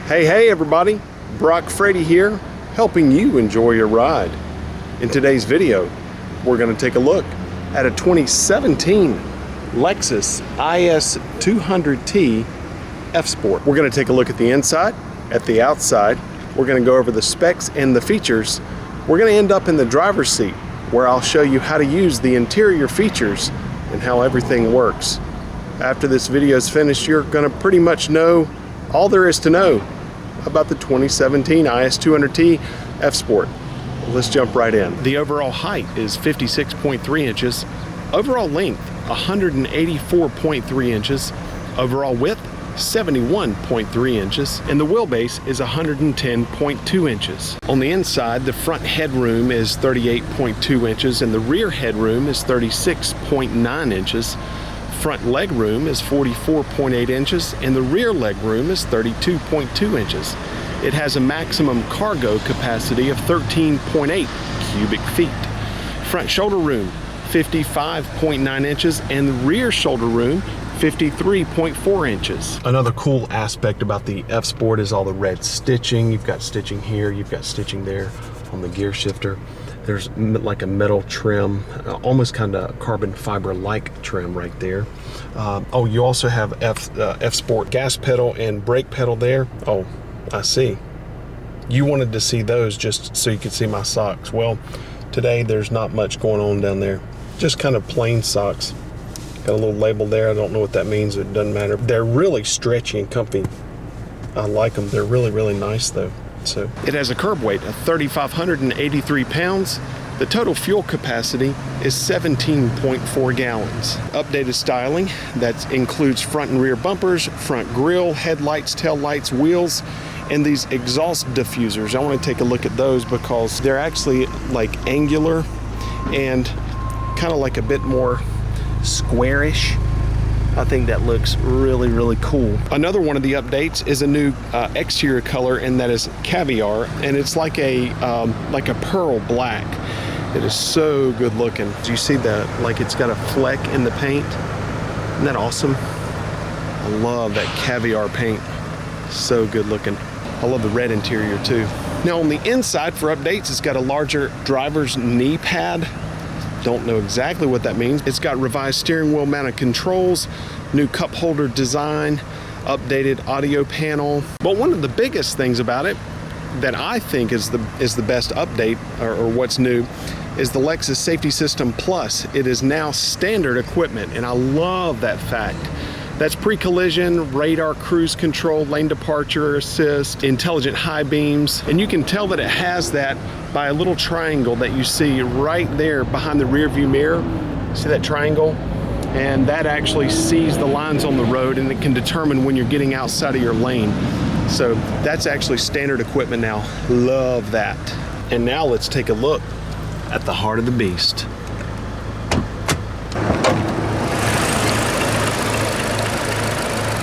Hey everybody, Brock Frady here, helping you enjoy your ride. In today's video, we're going to take a look at a 2017 Lexus IS200t Fsport. We're going to take a look at the inside, at the outside. We're going to go over the specs and the features. We're going to end up in the driver's seat, where I'll show you how to use the interior features and how everything works. After this video is finished, you're going to pretty much know all there is to know about the 2017 IS200t Fsport. Let's jump right in. The overall height is 56.3 inches, overall length 184.3 inches, overall width 71.3 inches, and the wheelbase is 110.2 inches. On the inside, the front headroom is 38.2 inches and the rear headroom is 36.9 inches. Front leg room is 44.8 inches and the rear leg room is 32.2 inches. It has a maximum cargo capacity of 13.8 cubic feet. Front shoulder room 55.9 inches and the rear shoulder room 53.4 inches. Another cool aspect about the Fsport is all the red stitching. You've got stitching here, you've got stitching there on the gear shifter. There's like a metal trim, almost kind of carbon fiber-like trim right there. Oh, you also have Fsport gas pedal and brake pedal there. Oh, I see. You wanted to see those just so you could see my socks. Well, today there's not much going on down there. Just kind of plain socks. Got a little label there. I don't know what that means. It doesn't matter. They're really stretchy and comfy. I like them. They're really, really nice though. So it has a curb weight of 3,583 pounds. The total fuel capacity is 17.4 gallons. Updated styling that includes front and rear bumpers, front grille, headlights, tail lights, wheels, and these exhaust diffusers. I want to take a look at those because they're actually like angular and kind of like a bit more squarish. I think that looks really, really cool. Another one of the updates is a new exterior color, and that is caviar, and it's like a pearl black. It is so good looking. Do you see that? Like it's got a fleck in the paint. Isn't that awesome? I love that caviar paint. So good looking. I love the red interior too. Now on the inside for updates, it's got a larger driver's knee pad. Don't know exactly what that means. It's got revised steering wheel mounted controls, new cup holder design, updated audio panel. But one of the biggest things about it that I think is the best update or what's new is the Lexus Safety System Plus. It is now standard equipment, and I love that fact. That's pre-collision, radar cruise control, lane departure assist, intelligent high beams, and you can tell that it has that by a little triangle that you see right there behind the rear view mirror. See that triangle? And that actually sees the lines on the road, and it can determine when you're getting outside of your lane. So that's actually standard equipment now. Love that. And now let's take a look at the heart of the beast.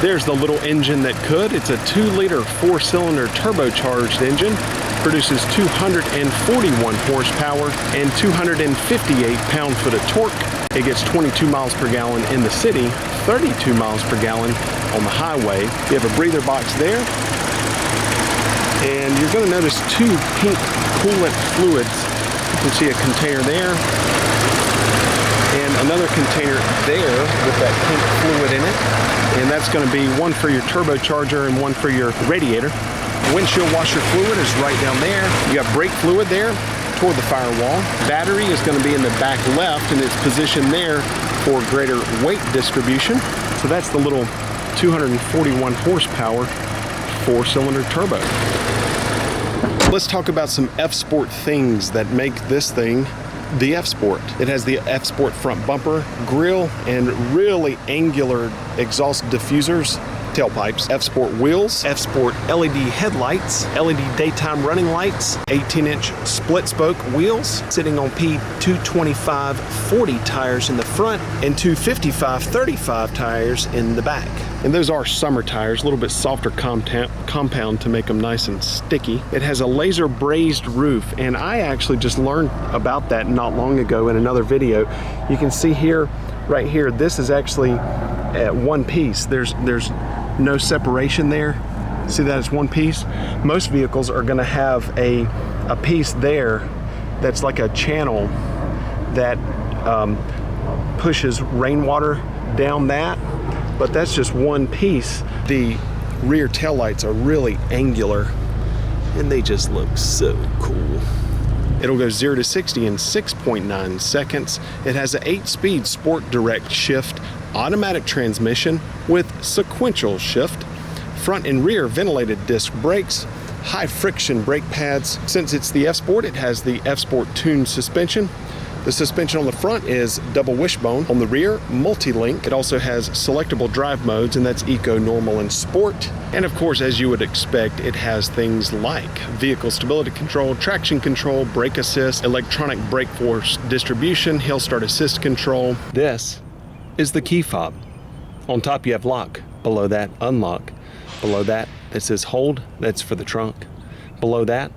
There's the little engine that could. It's a 2-liter 4-cylinder turbocharged engine. Produces 241 horsepower and 258 pound-foot of torque. It gets 22 miles per gallon in the city, 32 miles per gallon on the highway. You have a breather box there. And you're going to notice 2 pink coolant fluids. You can see a container there and another container there with that pink fluid in it. And that's going to be one for your turbocharger and one for your radiator. Windshield washer fluid is right down there. You got brake fluid there toward the firewall. Battery is going to be in the back left, and it's positioned there for greater weight distribution. So that's the little 241 horsepower 4-cylinder turbo. Let's talk about some Fsport things that make this thing the Fsport. It has the Fsport front bumper, grille, and really angular exhaust diffusers, tailpipes, Fsport wheels, Fsport LED headlights, LED daytime running lights, 18-inch split spoke wheels, sitting on P225/40 tires in the front and 255/35 tires in the back. And those are summer tires, a little bit softer compound to make them nice and sticky. It has a laser brazed roof, and I actually just learned about that not long ago in another video. You can see here, right here, this is actually one piece. There's no separation there. See that it's one piece? Most vehicles are gonna have a piece there that's like a channel that pushes rainwater down that, but that's just one piece. The rear taillights are really angular and they just look so cool. It'll go 0 to 60 in 6.9 seconds. It has an 8-speed Sport Direct Shift automatic transmission with sequential shift, front and rear ventilated disc brakes, high friction brake pads. Since it's the F-Sport, it has the F-Sport tuned suspension. The suspension on the front is double wishbone. On the rear, multi-link. It also has selectable drive modes, and that's Eco, Normal, and Sport. And of course, as you would expect, it has things like vehicle stability control, traction control, brake assist, electronic brake force distribution, hill start assist control. This is the key fob. On top you have lock. Below that, unlock. Below that, it says hold. That's for the trunk. Below that,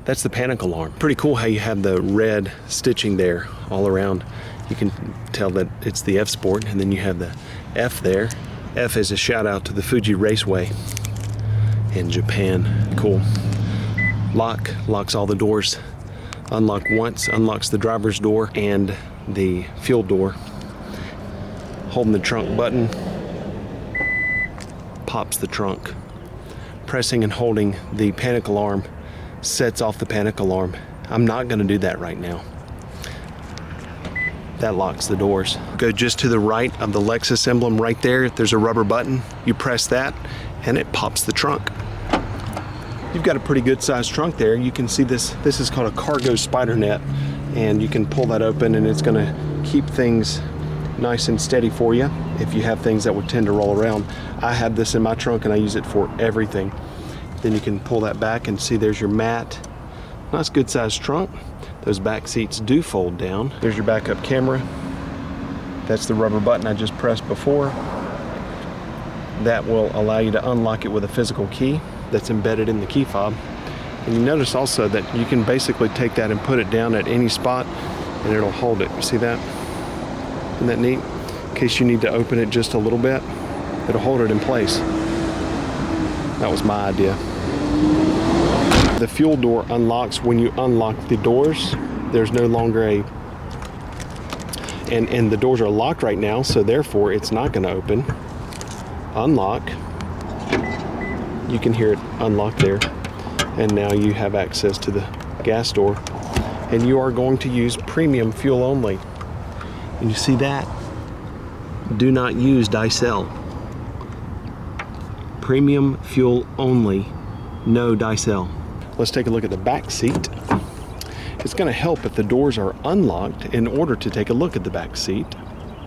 that's the panic alarm. Pretty cool how you have the red stitching there all around. You can tell that it's the F-Sport, and then you have the F there. F is a shout out to the Fuji Raceway in Japan. Cool. Lock, locks all the doors. Unlock once, unlocks the driver's door and the fuel door. Holding the trunk button, pops the trunk. Pressing and holding the panic alarm sets off the panic alarm. I'm not gonna do that right now. That locks the doors. Go just to the right of the Lexus emblem right there. There's a rubber button. You press that and it pops the trunk. You've got a pretty good sized trunk there. You can see this is called a cargo spider net, and you can pull that open and it's gonna keep things nice and steady for you if you have things that would tend to roll around. I have this in my trunk and I use it for everything. Then you can pull that back and see there's your mat. Nice good sized trunk. Those back seats do fold down. There's your backup camera. That's the rubber button I just pressed before. That will allow you to unlock it with a physical key that's embedded in the key fob. And you notice also that you can basically take that and put it down at any spot and it'll hold it. You see that? Isn't that neat? In case you need to open it just a little bit, it'll hold it in place. That was my idea. The fuel door unlocks when you unlock the doors. There's no longer and the doors are locked right now, so therefore it's not going to open. Unlock. You can hear it unlock there. And now you have access to the gas door. And you are going to use premium fuel only. And you see that? Do not use Dicel. Premium fuel only, no Dicel. Let's take a look at the back seat. It's going to help if the doors are unlocked in order to take a look at the back seat.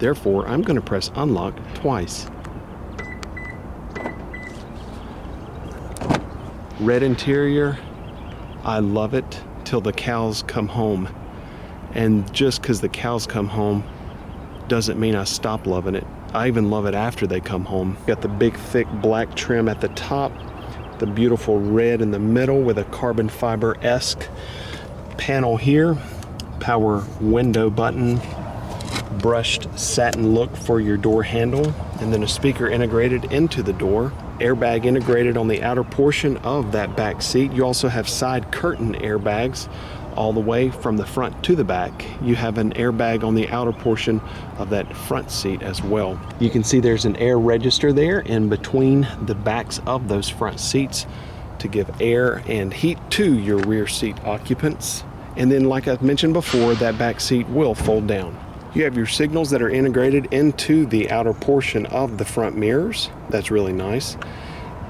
Therefore, I'm going to press unlock twice. Red interior, I love it till the cows come home. And just because the cows come home doesn't mean I stop loving it. I even love it after they come home. Got the big thick black trim at the top, the beautiful red in the middle with a carbon fiber-esque panel here, power window button, brushed satin look for your door handle, and then a speaker integrated into the door. Airbag integrated on the outer portion of that back seat. You also have side curtain airbags all the way from the front to the back. You have an airbag on the outer portion of that front seat as well. You can see there's an air register there in between the backs of those front seats to give air and heat to your rear seat occupants. And then, like I mentioned before, that back seat will fold down. You have your signals that are integrated into the outer portion of the front mirrors. That's really nice.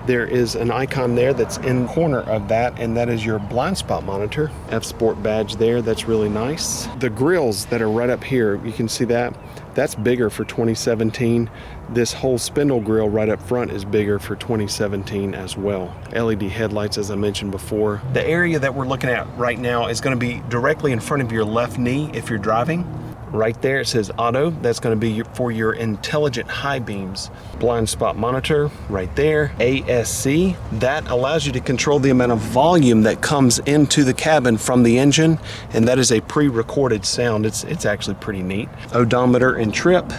There is an icon there that's in the corner of that, and that is your blind spot monitor. F-Sport badge there, that's really nice. The grills that are right up here, you can see that. That's bigger for 2017. This whole spindle grill right up front is bigger for 2017 as well. LED headlights, as I mentioned before. The area that we're looking at right now is going to be directly in front of your left knee if you're driving. Right there it says auto. That's going to be for your intelligent high beams. Blind spot monitor right there. ASC, that allows you to control the amount of volume that comes into the cabin from the engine, and that is a pre-recorded sound. It's actually pretty neat. Odometer and trip,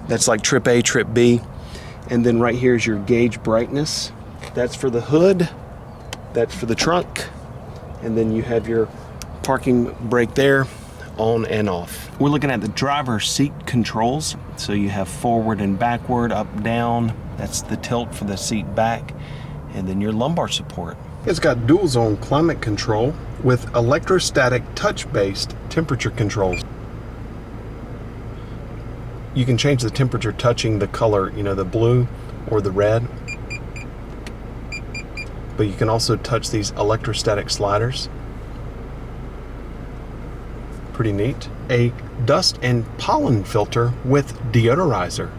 that's like trip A, trip B. And then right here is your gauge brightness. That's for the hood, that's for the trunk, and then you have your parking brake there, on and off. We're looking at the driver's seat controls. So you have forward and backward, up, down. That's the tilt for the seat back, and then your lumbar support. It's got dual zone climate control with electrostatic touch-based temperature controls. You can change the temperature touching the color, you know, the blue or the red. But you can also touch these electrostatic sliders. Pretty neat. A dust and pollen filter with deodorizer.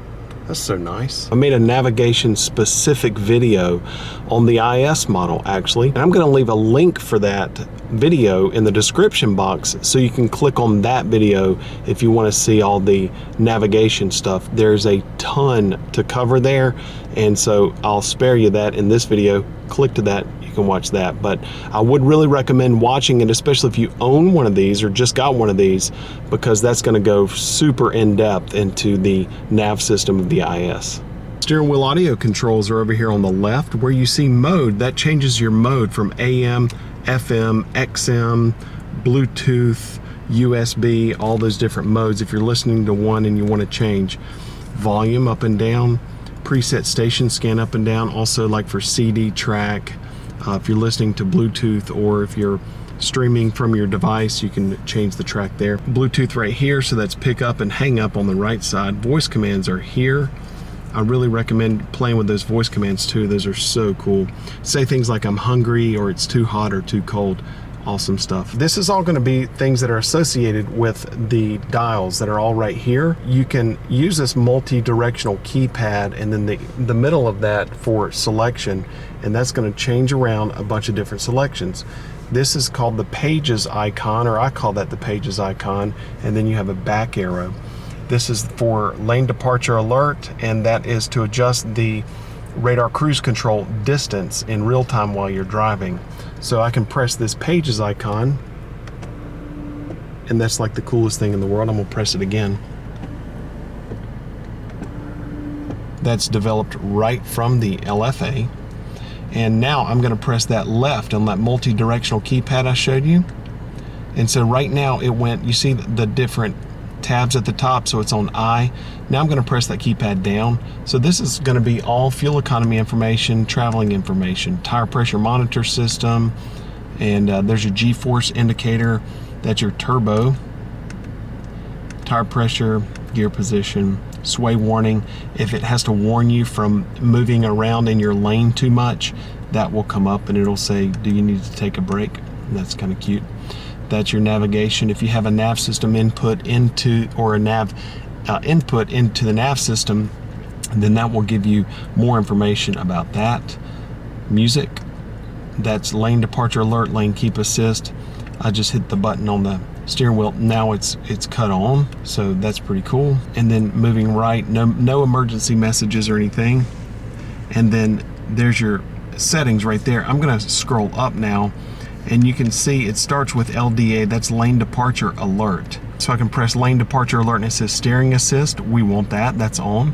That's so nice. I made a navigation specific video on the IS model actually, and I'm going to leave a link for that video in the description box so you can click on that video if you want to see all the navigation stuff. There's a ton to cover there, and so I'll spare you that in this video. Click to that, you can watch that. But I would really recommend watching it, especially if you own one of these or just got one of these, because that's going to go super in depth into the nav system of the IS. Steering wheel audio controls are over here on the left. Where you see mode, that changes your mode from AM, FM, XM, Bluetooth, USB, all those different modes. If you're listening to one and you want to change volume up and down, preset station scan up and down, also like for CD track, if you're listening to Bluetooth or if you're streaming from your device, you can change the track there. Bluetooth right here, so that's pick up and hang up on the right side. Voice commands are here. I really recommend playing with those voice commands too. Those are so cool. Say things like I'm hungry or it's too hot or too cold. Awesome stuff. This is all going to be things that are associated with the dials that are all right here. You can use this multi-directional keypad and then the middle of that for selection, and that's going to change around a bunch of different selections. This is called the pages icon, or I call that the pages icon, and then you have a back arrow. This is for lane departure alert, and that is to adjust the radar cruise control distance in real time while you're driving. So I can press this pages icon, and that's like the coolest thing in the world. I'm gonna press it again. That's developed right from the LFA. And now I'm gonna press that left on that multi-directional keypad I showed you. And so right now it went, you see the different tabs at the top, so it's on I. Now I'm going to press that keypad down. So this is going to be all fuel economy information, traveling information, tire pressure monitor system, and there's your G-force indicator. That's your turbo, tire pressure, gear position, sway warning. If it has to warn you from moving around in your lane too much, that will come up and it'll say, do you need to take a break? And that's kind of cute. That's your navigation. If you have a nav system input into, or a nav input into the nav system, then that will give you more information about that. Music, that's lane departure alert, lane keep assist. I just hit the button on the steering wheel. Now it's cut on, so that's pretty cool. And then moving right, no emergency messages or anything. And then there's your settings right there. I'm gonna scroll up now, and you can see it starts with LDA, that's lane departure alert. So I can press lane departure alert and it says steering assist. We want that, that's on.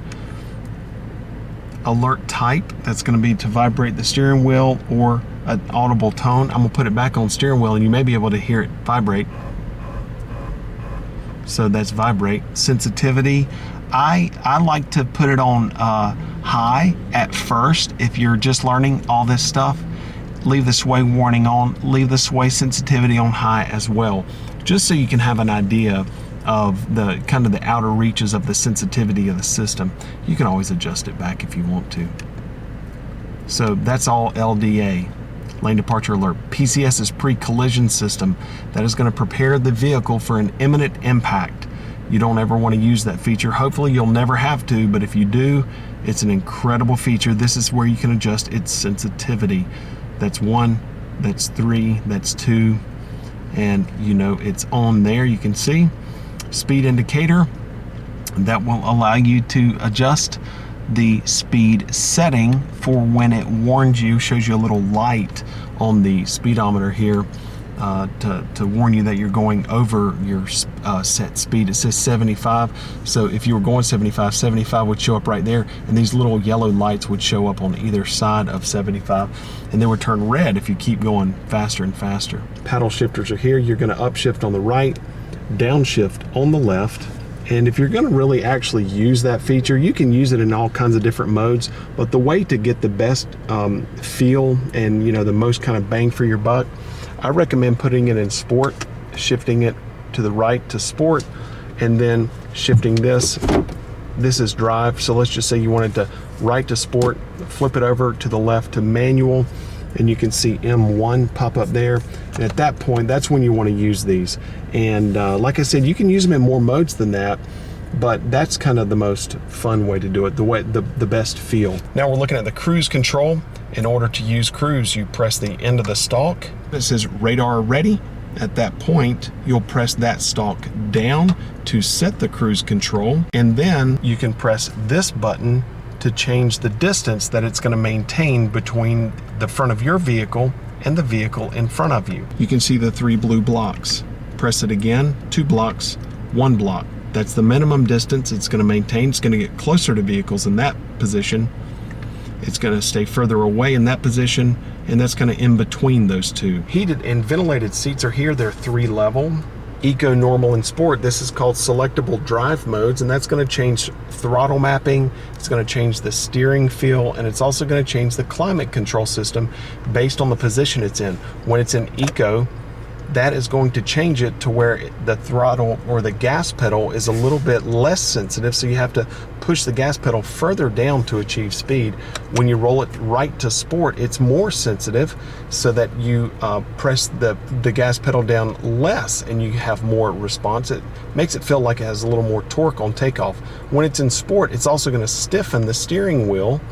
Alert type, that's gonna be to vibrate the steering wheel or an audible tone. I'm gonna put it back on steering wheel and you may be able to hear it vibrate. So that's vibrate. Sensitivity, I like to put it on high at first if you're just learning all this stuff. Leave the sway warning on, leave the sway sensitivity on high as well, just so you can have an idea of the kind of the outer reaches of the sensitivity of the system. You can always adjust it back if you want to. So that's all LDA, lane departure alert. PCS is pre-collision system. That is going to prepare the vehicle for an imminent impact. You don't ever want to use that feature. Hopefully you'll never have to, but if you do, it's an incredible feature. This is where you can adjust its sensitivity. That's 1, that's 3, that's 2, and you know it's on there. You can see speed indicator, that will allow you to adjust the speed setting for when it warns you, shows you a little light on the speedometer here. to warn you that you're going over your set speed. It says 75, so if you were going 75, 75 would show up right there, and these little yellow lights would show up on either side of 75, and they would turn red if you keep going faster and faster. Paddle shifters are here. You're going to upshift on the right, downshift on the left. And if you're going to really actually use that feature, you can use it in all kinds of different modes, but the way to get the best feel and the most kind of bang for your buck, I recommend putting it in sport, shifting it to the right to sport, and then shifting this. This is drive, so let's just say you wanted to right to sport, flip it over to the left to manual, and you can see M1 pop up there. And at that point, that's when you want to use these. And like I said, you can use them in more modes than that, but that's kind of the most fun way to do it, the best feel. Now we're looking at the cruise control. In order to use cruise, you press the end of the stalk. It says radar ready. At that point, you'll press that stalk down to set the cruise control, and then you can press this button to change the distance that it's going to maintain between the front of your vehicle and the vehicle in front of you. You can see the 3 blue blocks. Press it again, 2 blocks, 1 block. That's the minimum distance it's going to maintain. It's going to get closer to vehicles in that position. It's going to stay further away in that position, and that's kind of in between those two. Heated and ventilated seats are here. They're 3 level. Eco, Normal, and Sport. This is called selectable drive modes, and that's going to change throttle mapping. It's going to change the steering feel, and it's also going to change the climate control system based on the position it's in. When it's in Eco, that is going to change it to where the throttle or the gas pedal is a little bit less sensitive, so you have to push the gas pedal further down to achieve speed. When you roll it right to sport, it's more sensitive, so that you press the gas pedal down less and you have more response. It makes it feel like it has a little more torque on takeoff. When it's in sport, it's also going to stiffen the steering wheel.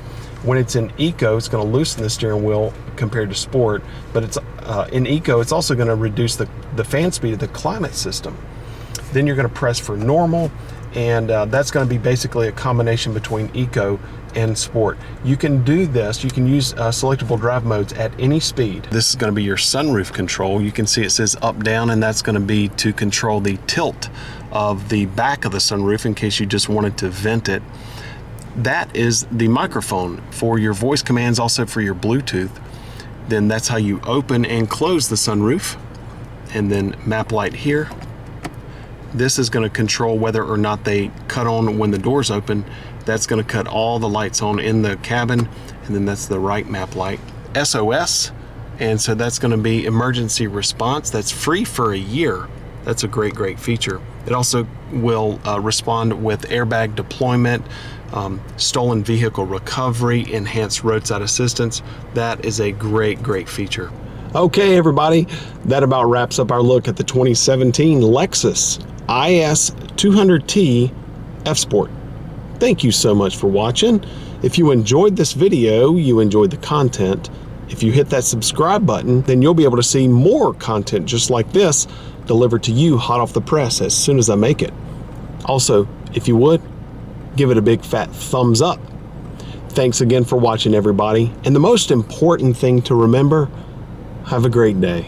When it's in Eco, it's going to loosen the steering wheel compared to Sport, but it's in Eco, it's also going to reduce the fan speed of the climate system. Then you're going to press for Normal, and that's going to be basically a combination between Eco and Sport. You can do this, you can use selectable drive modes at any speed. This is going to be your sunroof control. You can see it says up, down, and that's going to be to control the tilt of the back of the sunroof in case you just wanted to vent it. That is the microphone for your voice commands, also for your Bluetooth. Then that's how you open and close the sunroof. And then map light here. This is going to control whether or not they cut on when the doors open. That's going to cut all the lights on in the cabin. And then that's the right map light. SOS, and so that's going to be emergency response. That's free for a year. That's a great feature. It also will respond with airbag deployment, stolen vehicle recovery, enhanced roadside assistance. That is a great feature. Okay, everybody, that about wraps up our look at the 2017 Lexus IS200t Fsport. Thank you so much for watching. If you enjoyed this video, you enjoyed the content, if you hit that subscribe button, then you'll be able to see more content just like this delivered to you hot off the press as soon as I make it. Also, if you would, give it a big fat thumbs up. Thanks again for watching, everybody. And the most important thing to remember, have a great day.